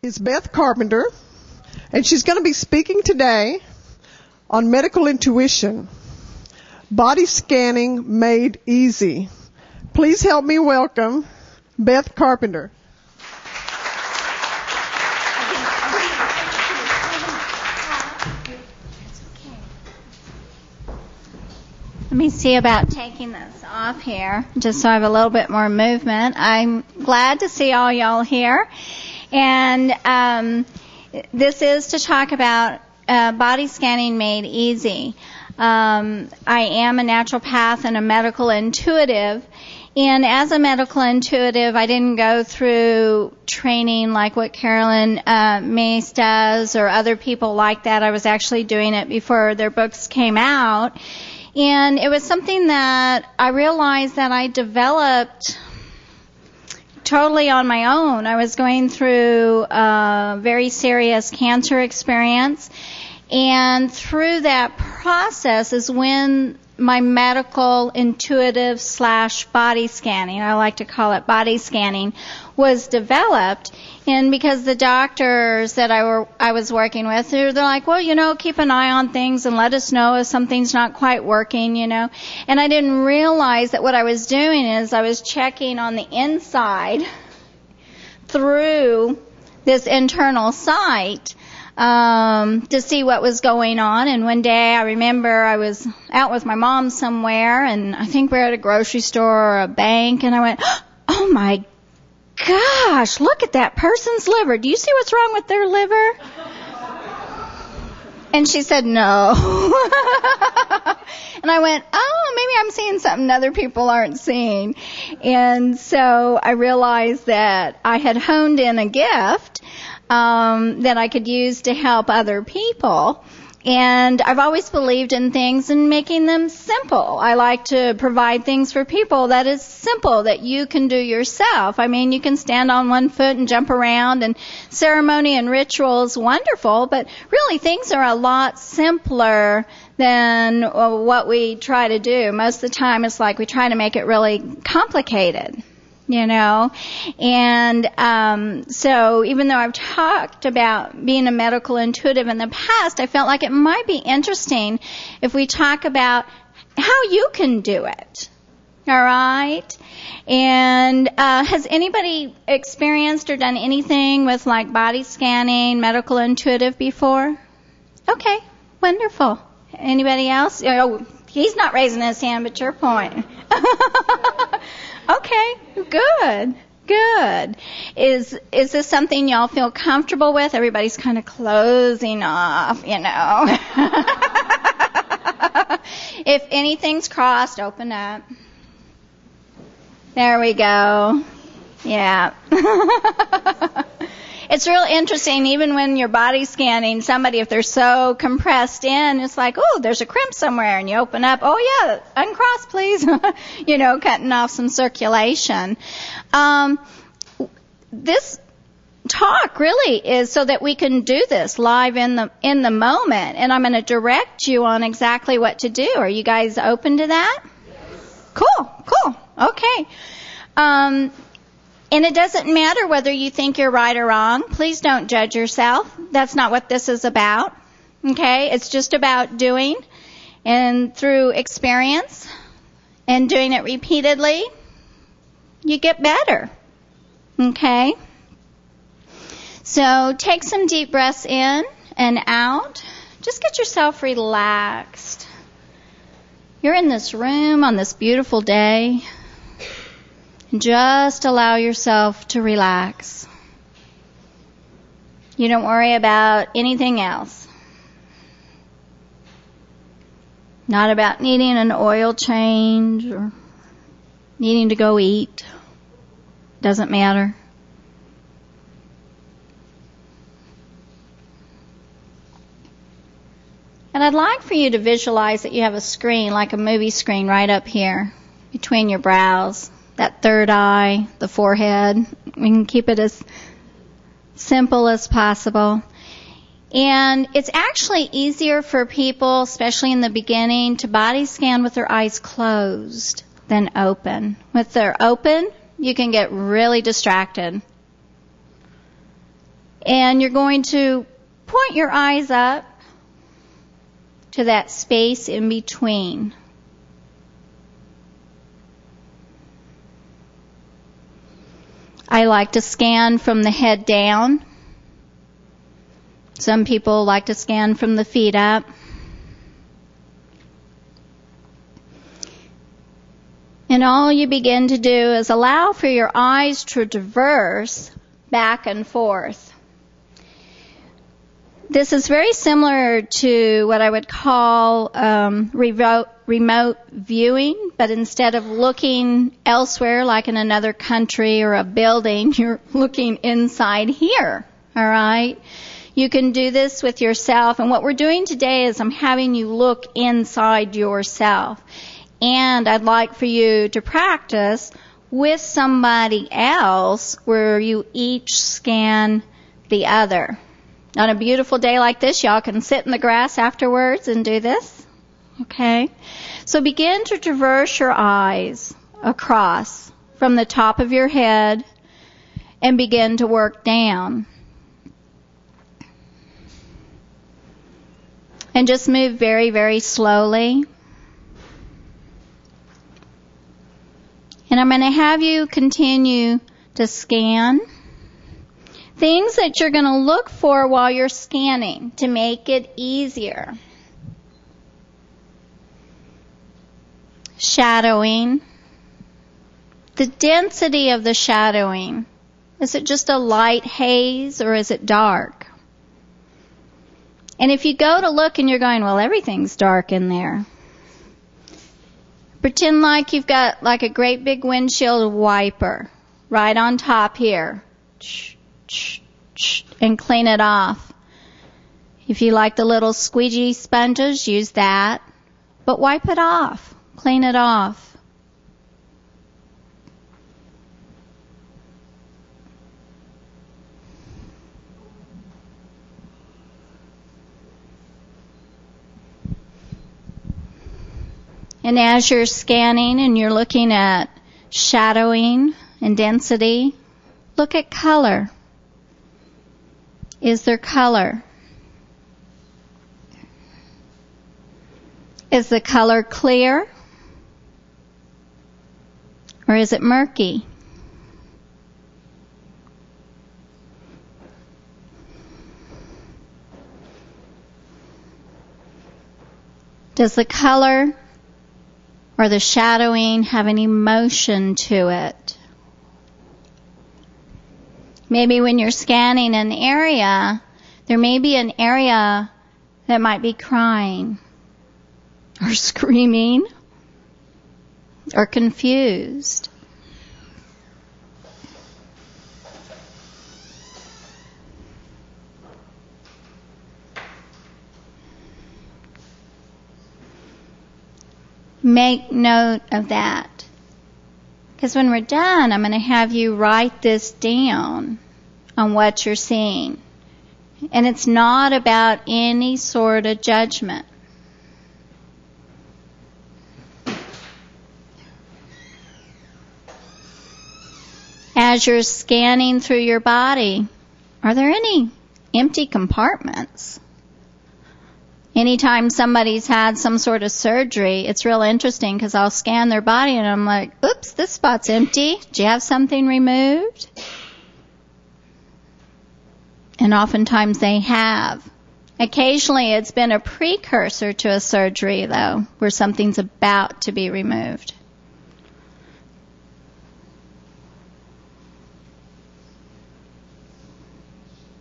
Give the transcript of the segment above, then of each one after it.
Is Beth Carpenter, and she's going to be speaking today on medical intuition, body scanning made easy. Please help me welcome Beth Carpenter. Let me see about taking this off here, just so I have a little bit more movement. I'm glad to see all y'all here. And this is to talk about body scanning made easy. I am a naturopath and a medical intuitive. And as a medical intuitive, I didn't go through training like what Carolyn Mace does or other people like that. I was actually doing it before their books came out. And it was something that I realized that I developed totally on my own. I was going through a very serious cancer experience. And through that process is when my medical intuitive / body scanning, I like to call it body scanning, was developed. And because the doctors that I was working with, they're like, well, keep an eye on things and let us know if something's not quite working, And I didn't realize that what I was doing is I was checking on the inside through this internal site to see what was going on. And one day I remember I was out with my mom somewhere, and I think we were at a grocery store or a bank, and I went, oh my gosh, look at that person's liver. Do you see what's wrong with their liver? And she said, no. And I went, oh, maybe I'm seeing something other people aren't seeing. And so I realized that I had honed in a gift that I could use to help other people. And I've always believed in things and making them simple. I like to provide things for people that is simple, that you can do yourself. I mean, you can stand on one foot and jump around, and ceremony and ritual is wonderful, but really things are a lot simpler than what we try to do. Most of the time it's like we try to make it really complicated. And so even though I've talked about being a medical intuitive in the past, I felt like it might be interesting if we talk about how you can do it. All right? And has anybody experienced or done anything with like body scanning, medical intuitive before? Okay, wonderful. Anybody else? Oh, he's not raising his hand, but your point. Okay, good. Is this something y'all feel comfortable with? Everybody's kind of closing off, If anything's crossed, open up. There we go. Yeah. It's real interesting, even when you're body scanning somebody, if they're so compressed in, it's like, oh, there's a crimp somewhere, and you open up, oh yeah, uncross please, cutting off some circulation. This talk really is so that we can do this live in the moment, and I'm going to direct you on exactly what to do. Are you guys open to that? Yes. Cool. Okay. And it doesn't matter whether you think you're right or wrong. Please don't judge yourself. That's not what this is about. Okay? It's just about doing, and through experience and doing it repeatedly, you get better. Okay? So take some deep breaths in and out. Just get yourself relaxed. You're in this room on this beautiful day. Just allow yourself to relax. You don't worry about anything else. Not about needing an oil change or needing to go eat. Doesn't matter. And I'd like for you to visualize that you have a screen, like a movie screen, right up here between your brows. That third eye, the forehead. We can keep it as simple as possible. And it's actually easier for people, especially in the beginning, to body scan with their eyes closed than open. With their open, you can get really distracted. And you're going to point your eyes up to that space in between. I like to scan from the head down. Some people like to scan from the feet up. And all you begin to do is allow for your eyes to traverse back and forth. This is very similar to what I would call remote viewing, but instead of looking elsewhere, like in another country or a building, you're looking inside here, all right? You can do this with yourself, and what we're doing today is I'm having you look inside yourself. And I'd like for you to practice with somebody else where you each scan the other. On a beautiful day like this, y'all can sit in the grass afterwards and do this. Okay? So begin to traverse your eyes across from the top of your head and begin to work down. And just move very, very slowly. And I'm going to have you continue to scan things that you're going to look for while you're scanning to make it easier. Shadowing. The density of the shadowing. Is it just a light haze or is it dark? And if you go to look and you're going, well, everything's dark in there. Pretend like you've got like a great big windshield wiper right on top here. And clean it off. If you like the little squeegee sponges, use that. But wipe it off. Clean it off. And as you're scanning and you're looking at shadowing and density, look at color. Is there color? Is the color clear? Or is it murky? Does the color or the shadowing have any motion to it? Maybe when you're scanning an area, there may be an area that might be crying or screaming or confused. Make note of that. Because when we're done, I'm going to have you write this down on what you're seeing. And it's not about any sort of judgment. As you're scanning through your body, are there any empty compartments? Anytime somebody's had some sort of surgery, it's real interesting because I'll scan their body and I'm like, oops, this spot's empty. Do you have something removed? And oftentimes they have. Occasionally it's been a precursor to a surgery, though, where something's about to be removed.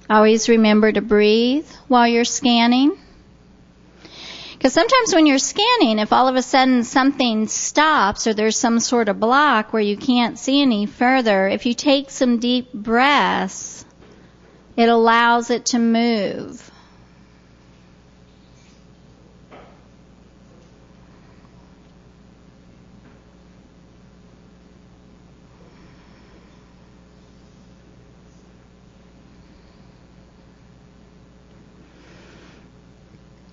Always remember to breathe while you're scanning. Because sometimes when you're scanning, if all of a sudden something stops or there's some sort of block where you can't see any further, if you take some deep breaths, it allows it to move.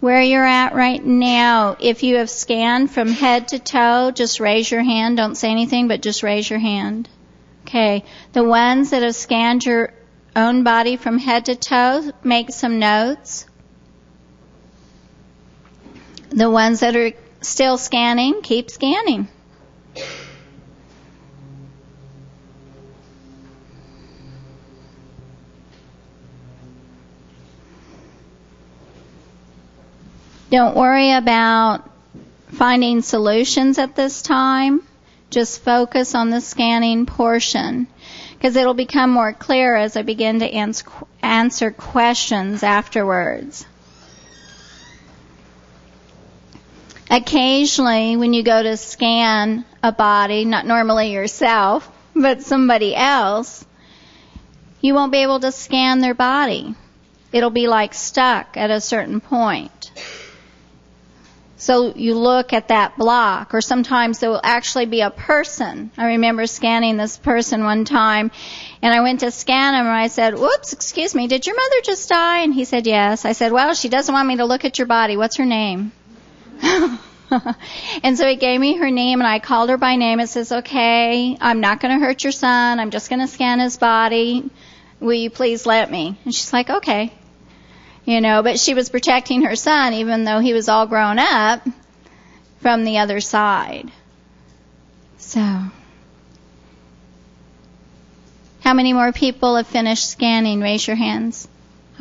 Where you're at right now, if you have scanned from head to toe, just raise your hand. Don't say anything, but just raise your hand. Okay. The ones that have scanned your own body from head to toe, make some notes. The ones that are still scanning, keep scanning. Don't worry about finding solutions at this time. Just focus on the scanning portion, because it'll become more clear as I begin to answer questions afterwards. Occasionally, when you go to scan a body, not normally yourself, but somebody else, you won't be able to scan their body. It'll be like stuck at a certain point. So you look at that block, or sometimes there will actually be a person. I remember scanning this person one time, and I went to scan him, and I said, "Whoops, excuse me, did your mother just die?" And he said, "Yes." I said, "Well, she doesn't want me to look at your body. What's her name?" And so he gave me her name, and I called her by name. It says, "Okay, I'm not going to hurt your son. I'm just going to scan his body. Will you please let me?" And she's like, "Okay." But she was protecting her son, even though he was all grown up, from the other side. So, how many more people have finished scanning? Raise your hands.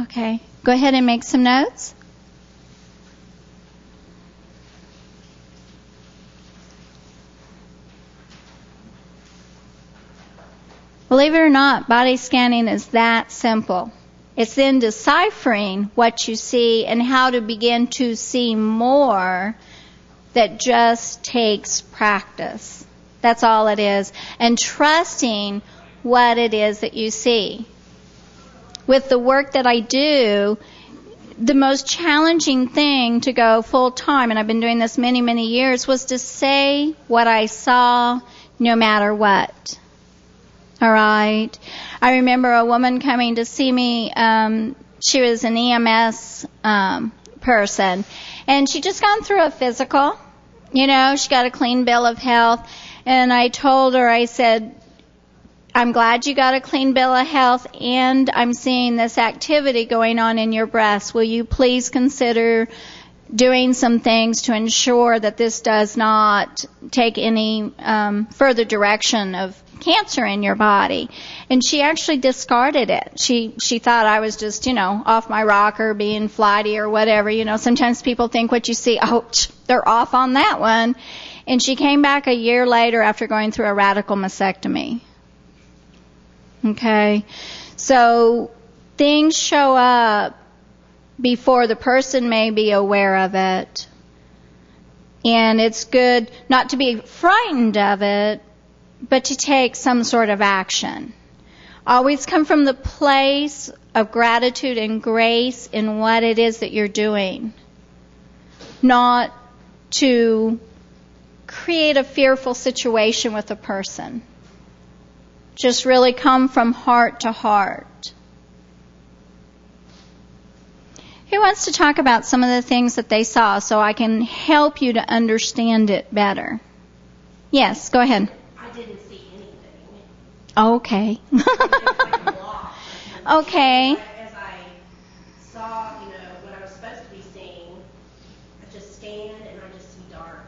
Okay. Go ahead and make some notes. Believe it or not, body scanning is that simple. It's then deciphering what you see and how to begin to see more that just takes practice. That's all it is. And trusting what it is that you see. With the work that I do, the most challenging thing to go full time, and I've been doing this many, many years, was to say what I saw no matter what. All right. I remember a woman coming to see me. She was an EMS person, and she just gone through a physical. She got a clean bill of health, and I told her, I said, "I'm glad you got a clean bill of health, and I'm seeing this activity going on in your breast. Will you please consider doing some things to ensure that this does not take any further direction of cancer in your body?" And she actually discarded it. She thought I was just, off my rocker, being flighty or whatever. Sometimes people think what you see, they're off on that one. And she came back a year later after going through a radical mastectomy. Okay? So things show up before the person may be aware of it. And it's good not to be frightened of it, but to take some sort of action. Always come from the place of gratitude and grace in what it is that you're doing. Not to create a fearful situation with a person. Just really come from heart to heart. Who wants to talk about some of the things that they saw so I can help you to understand it better? Yes, go ahead. I didn't see anything. Okay. Okay. As I saw, what I was supposed to be seeing, I just scanned and I just see dark.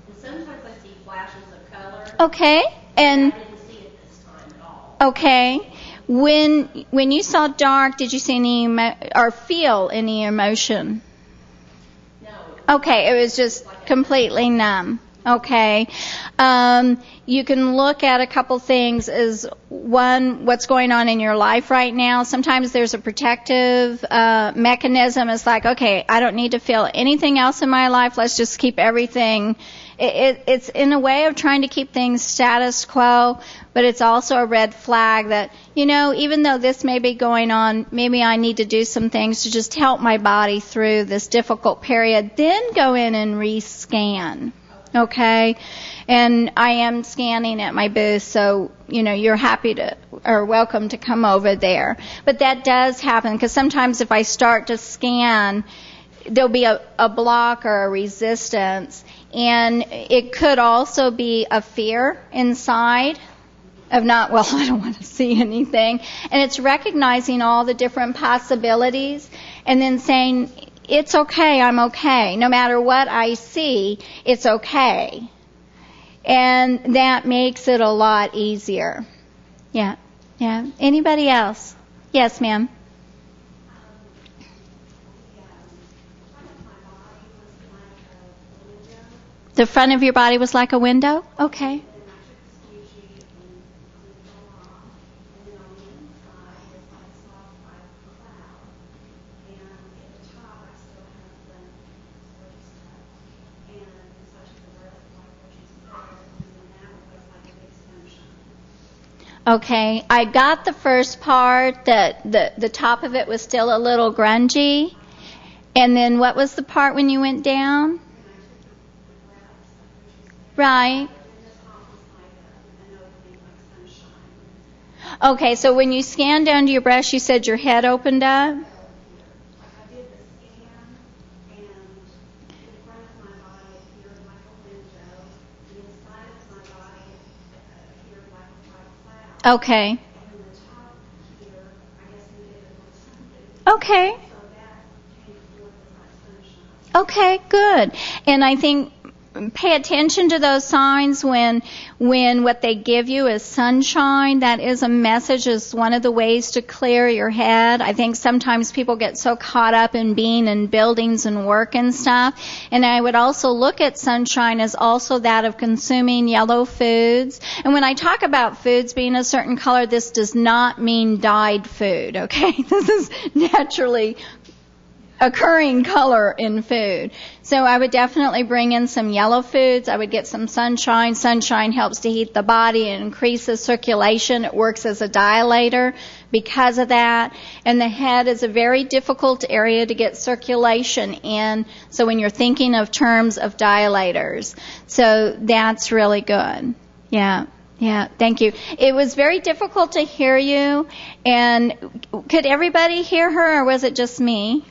And sometimes I see flashes of color. Okay. And I didn't see it this time at all. okay. When you saw dark, did you see any or feel any emotion? No. Okay, it was just completely numb. Okay. You can look at a couple things. Is one, what's going on in your life right now. Sometimes there's a protective mechanism. It's like, okay, I don't need to feel anything else in my life. Let's just keep everything. It's in a way of trying to keep things status quo, but it's also a red flag that, even though this may be going on, maybe I need to do some things to just help my body through this difficult period. Then go in and rescan. Okay? And I am scanning at my booth, so, you're happy to, or welcome to come over there. But that does happen, because sometimes if I start to scan, there'll be a block or a resistance, and it could also be a fear inside. of not, well, I don't want to see anything. And it's recognizing all the different possibilities and then saying, it's okay, I'm okay. No matter what I see, it's okay. And that makes it a lot easier. Yeah. Anybody else? Yes, ma'am. The front of your body was like a window? Okay. Okay, I got the first part, that the top of it was still a little grungy. And then what was the part when you went down? Right. Okay, so when you scanned down to your breast, you said your head opened up? Okay. Okay. Okay, good. And I think pay attention to those signs when what they give you is sunshine. That is a message, is one of the ways to clear your head. I think sometimes people get so caught up in being in buildings and work and stuff. And I would also look at sunshine as also that of consuming yellow foods. And when I talk about foods being a certain color, this does not mean dyed food, okay? This is naturally occurring color in food. So I would definitely bring in some yellow foods. I would get some sunshine. Sunshine helps to heat the body and increases circulation. It works as a dilator because of that. And the head is a very difficult area to get circulation in. So when you're thinking of terms of dilators. So that's really good. Yeah, thank you. It was very difficult to hear you. And could everybody hear her, or was it just me?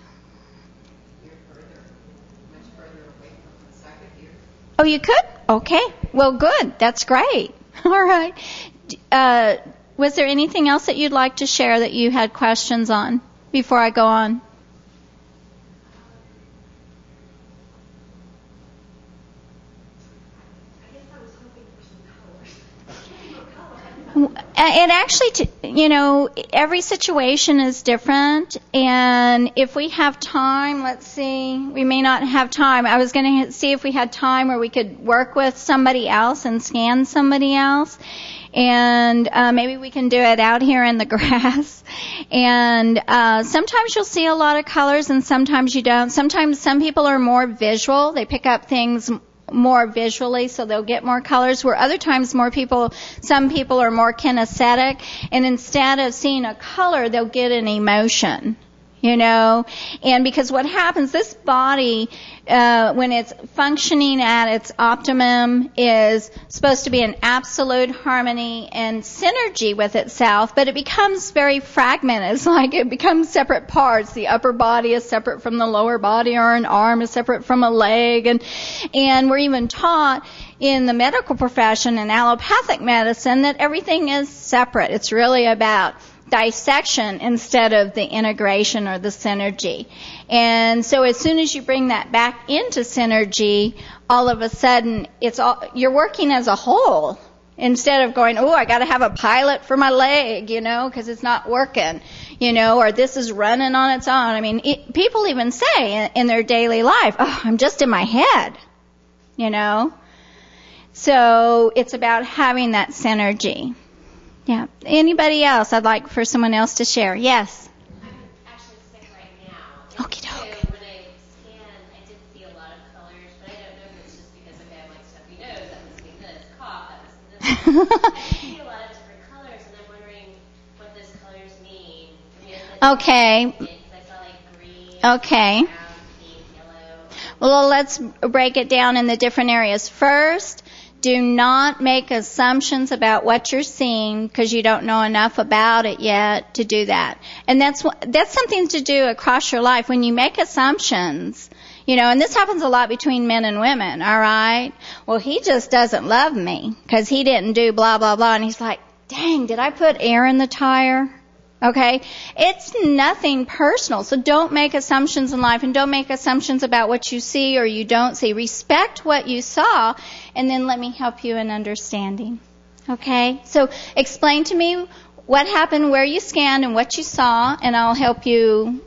Oh, you could? Okay. Well, good. That's great. All right. Was there anything else that you'd like to share that you had questions on before I go on? I guess I was hoping for some colors. It actually, every situation is different, and if we have time, let's see, we may not have time. I was going to see if we had time where we could work with somebody else and scan somebody else, and maybe we can do it out here in the grass. And sometimes you'll see a lot of colors, and sometimes you don't. Sometimes some people are more visual. They pick up things more visually, so they'll get more colors, where other times some people are more kinesthetic, and instead of seeing a color, they'll get an emotion, and because what happens, this body, when it's functioning at its optimum, is supposed to be in absolute harmony and synergy with itself, but it becomes very fragmented. It's like it becomes separate parts. The upper body is separate from the lower body, or an arm is separate from a leg, and we're even taught in the medical profession and allopathic medicine that everything is separate. It's really about dissection instead of the integration or the synergy. And so as soon as you bring that back into synergy, all of a sudden you're working as a whole, instead of going, I got to have a pilot for my leg, because it's not working, or this is running on its own. I mean, people even say in their daily life, I'm just in my head, So it's about having that synergy. Yeah. Anybody else? I'd like for someone else to share. Yes. I'm actually sick right now. Okie doke. So when I scanned, I did see a lot of colors, but I don't know if it's just because I have like stuffy nose, that must mean this, cough, that must mean this. I see a lot of different colors, and I'm wondering what those colors mean. Okay. I saw like green, okay. brown, pink, yellow. Well, let's break it down in the different areas. First, do not make assumptions about what you're seeing, because you don't know enough about it yet to do that. And that's something to do across your life. When you make assumptions, and this happens a lot between men and women, all right? Well, he just doesn't love me because he didn't do blah, blah, blah. And he's like, dang, did I put air in the tire? Okay? It's nothing personal, so don't make assumptions in life, and don't make assumptions about what you see or you don't see. Respect what you saw, and then let me help you in understanding. Okay? So explain to me what happened, where you scanned, and what you saw, and I'll help you.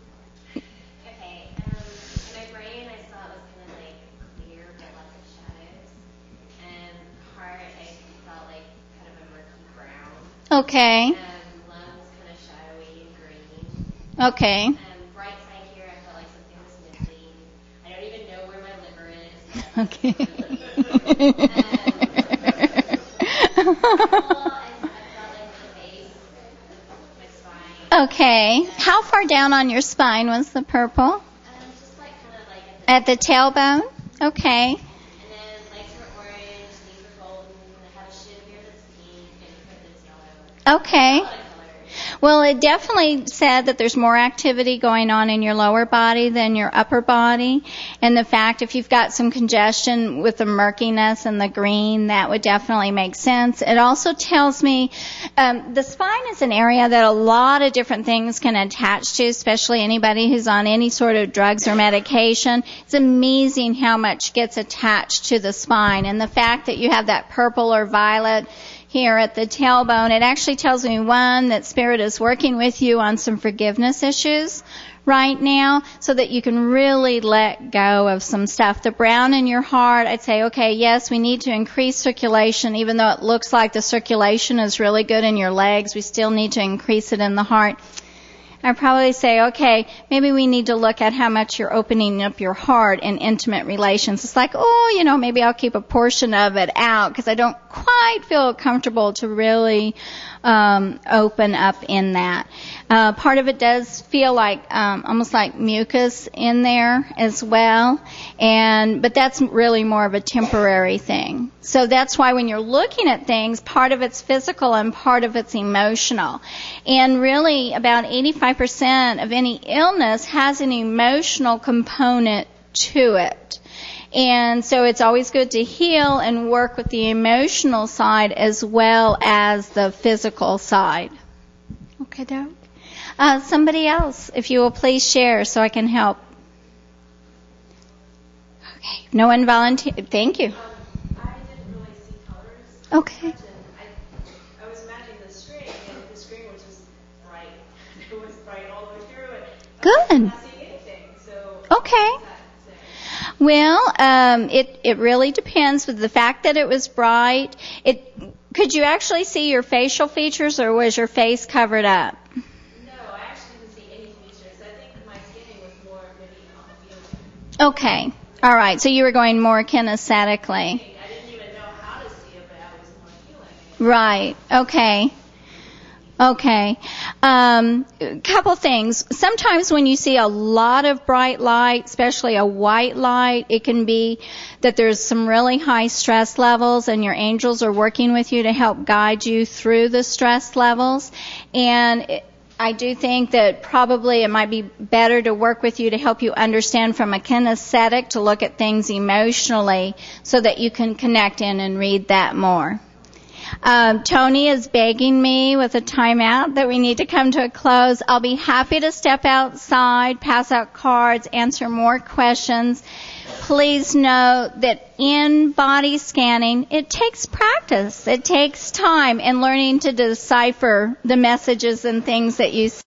Okay, in my brain I saw it was kind of like clear but lots of shadows. And heart I felt like kind of a murky brown. Okay. Lungs kind of shadowy and green. Okay. Right side here I felt like something was missing. I don't even know where my liver is. Okay. Okay. How far down on your spine was the purple? Just like kind of like At the tailbone? Okay. and then legs were orange, knees were golden, and I have a shin here that's pink, and foot that's yellow. Okay. A lot of colors. Well, it definitely said that there's more activity going on in your lower body than your upper body. And the fact if you've got some congestion with the murkiness and the green, that would definitely make sense. It also tells me the spine is an area that a lot of different things can attach to, especially anybody who's on any sort of drugs or medication. It's amazing how much gets attached to the spine. And the fact that you have that purple or violet here at the tailbone, it actually tells me, one, that Spirit is working with you on some forgiveness issues right now so that you can really let go of some stuff. The brown in your heart, I'd say, okay, yes, we need to increase circulation. Even though it looks like the circulation is really good in your legs, we still need to increase it in the heart. I'd probably say, okay, maybe we need to look at how much you're opening up your heart in intimate relations. It's like, maybe I'll keep a portion of it out because I don't quite feel comfortable to really open up in that. Part of it does feel like almost like mucus in there as well, but that's really more of a temporary thing. So that's why when you're looking at things, part of it's physical and part of it's emotional. And really about 85% of any illness has an emotional component to it. And so it's always good to heal and work with the emotional side as well as the physical side. Okay, Doug? Somebody else, if you will please share so I can help. Okay, no one volunteered. Thank you. I didn't really see colors. Okay. I was imagining the string, and the string was just bright. It was bright all the way through it. Good. I'm not seeing anything, so... Okay. Well, it really depends. With the fact that it was bright, could you actually see your facial features, or was your face covered up? No, I actually didn't see any features. I think my scanning was more maybe on the feeling. Okay. All right. So you were going more kinesthetically. I didn't even know how to see it, but I was more feeling it. Right. Okay. Okay. Couple things. Sometimes when you see a lot of bright light, especially a white light, it can be that there's some really high stress levels and your angels are working with you to help guide you through the stress levels. And I do think that probably it might be better to work with you to help you understand from a kinesthetic to look at things emotionally so that you can connect in and read that more. Tony is begging me with a timeout that we need to come to a close. I'll be happy to step outside, pass out cards, answer more questions. Please know that in body scanning, it takes practice. It takes time and learning to decipher the messages and things that you see.